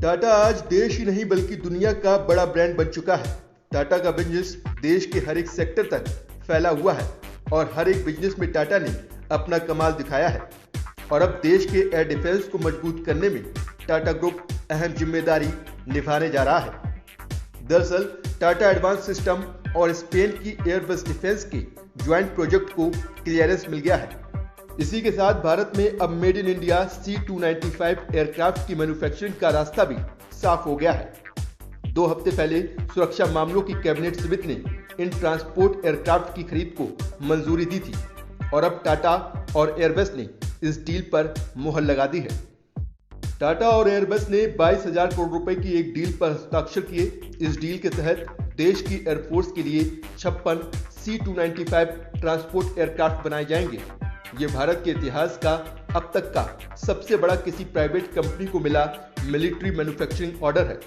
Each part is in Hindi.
टाटा आज देश ही नहीं बल्कि दुनिया का बड़ा ब्रांड बन चुका है। टाटा का बिजनेस देश के हर एक सेक्टर तक फैला हुआ है और हर एक बिजनेस में टाटा ने अपना कमाल दिखाया है। और अब देश के एयर डिफेंस को मजबूत करने में टाटा ग्रुप अहम जिम्मेदारी निभाने जा रहा है। दरअसल टाटा एडवांस सिस्टम और स्पेन की एयरबस डिफेंस के ज्वाइंट प्रोजेक्ट को क्लियरेंस मिल गया है। इसी के साथ भारत में अब made in India C295 aircraft की मैन्युफैक्चरिंग का रास्ता भी साफ हो गया है। 2 हफ्ते पहले सुरक्षा मामलों की कैबिनेट समिति ने इन ट्रांसपोर्ट एयरक्राफ्ट की खरीद को मंजूरी दी थी और अब टाटा और एयरबस ने इस डील पर मुहर लगा दी है। टाटा और एयरबस ने 22,000 करोड़ रुपए की एक डील पर हस्ताक्षर किए। इस डील के तहत देश की एयरफोर्स के लिए 56 C295 ट्रांसपोर्ट एयरक्राफ्ट बनाए जाएंगे। ये भारत के इतिहास का अब तक का सबसे बड़ा किसी प्राइवेट कंपनी को मिला मिलिट्री मैन्युफैक्चरिंग ऑर्डर है।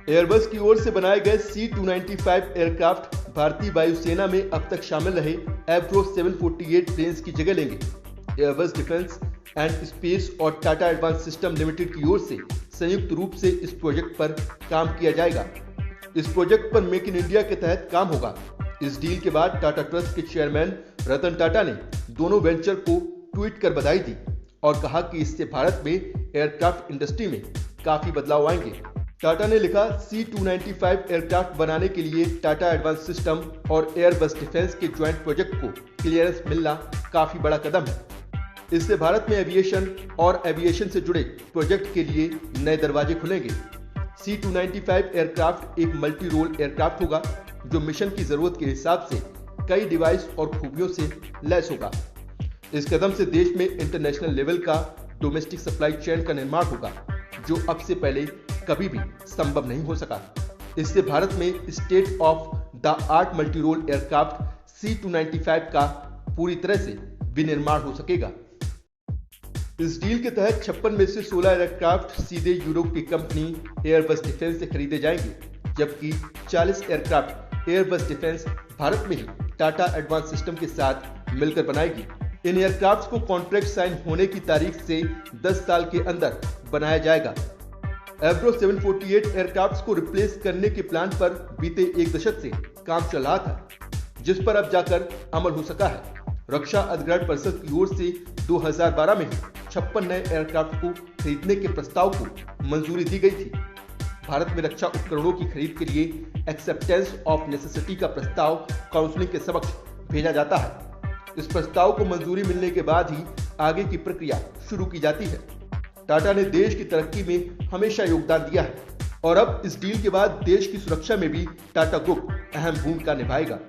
एयरबस की ओर से बनाए गए C295 एयरक्राफ्ट भारतीय वायुसेना में अब तक शामिल रहे एब्रो 748 प्लेन्स की जगह लेंगे। एयरबस डिफेंस एंड स्पेस और टाटा एडवांस सिस्टम लिमिटेड की ओर से संयुक्त रूप से इस प्रोजेक्ट पर काम किया जाएगा। इस प्रोजेक्ट पर मेक इन इंडिया के तहत काम होगा। इस डील के बाद टाटा ट्रस्ट के चेयरमैन रतन टाटा ने दोनों वेंचर को ट्वीट कर बधाई दी और कहा कि इससे भारत में एयरक्राफ्ट इंडस्ट्री में काफी बदलाव आएंगे। टाटा ने लिखा, C295 एयरक्राफ्ट बनाने के लिए टाटा एडवांस सिस्टम और एयरबस डिफेंस के ज्वाइंट प्रोजेक्ट को क्लियरेंस मिलना काफी बड़ा कदम है। इससे भारत में एविएशन और एविएशन से जुड़े प्रोजेक्ट के लिए नए दरवाजे खुलेंगे। C295 एयरक्राफ्ट एक मल्टी रोल एयरक्राफ्ट होगा जो मिशन की जरूरत के हिसाब से कई डिवाइस और खूबियों से लैस होगा। इस कदम से देश में इंटरनेशनल लेवल का डोमेस्टिक सप्लाई चेन का निर्माण होगा जो अब से पहले कभी भी संभव नहीं हो सका। इससे भारत में state of the art multi role aircraft C295 का पूरी तरह से विनिर्माण हो सकेगा। इस डील के तहत 56 में से 16 एयरक्राफ्ट सीधे यूरोप की कंपनी एयरबस डिफेंस से खरीदे जाएंगे, जबकि 40 एयरक्राफ्ट एयरबस डिफेंस भारत में ही टाटा एडवांस सिस्टम के साथ मिलकर बनाएगी। इन एयरक्राफ्ट को कॉन्ट्रैक्ट साइन होने की तारीख से 10 साल के अंदर बनाया जाएगा। एब्रो 748 एयरक्राफ्ट को रिप्लेस करने के प्लान पर बीते 1 दशक से काम चल रहा था, जिस पर अब जाकर अमल हो सका है। रक्षा अधिग्रहण परिषद की ओर से 2012 में 56 नए एयरक्राफ्ट को खरीदने के प्रस्ताव को मंजूरी दी गई थी। भारत में रक्षा उपकरणों की खरीद के लिए एक्सेप्टेंस ऑफ नेसेसिटी का प्रस्ताव काउंसिलिंग के समक्ष भेजा जाता है। इस प्रस्ताव को मंजूरी मिलने के बाद ही आगे की प्रक्रिया शुरू की जाती है। टाटा ने देश की तरक्की में हमेशा योगदान दिया है और अब इस डील के बाद देश की सुरक्षा में भी टाटा ग्रुप अहम भूमिका निभाएगा।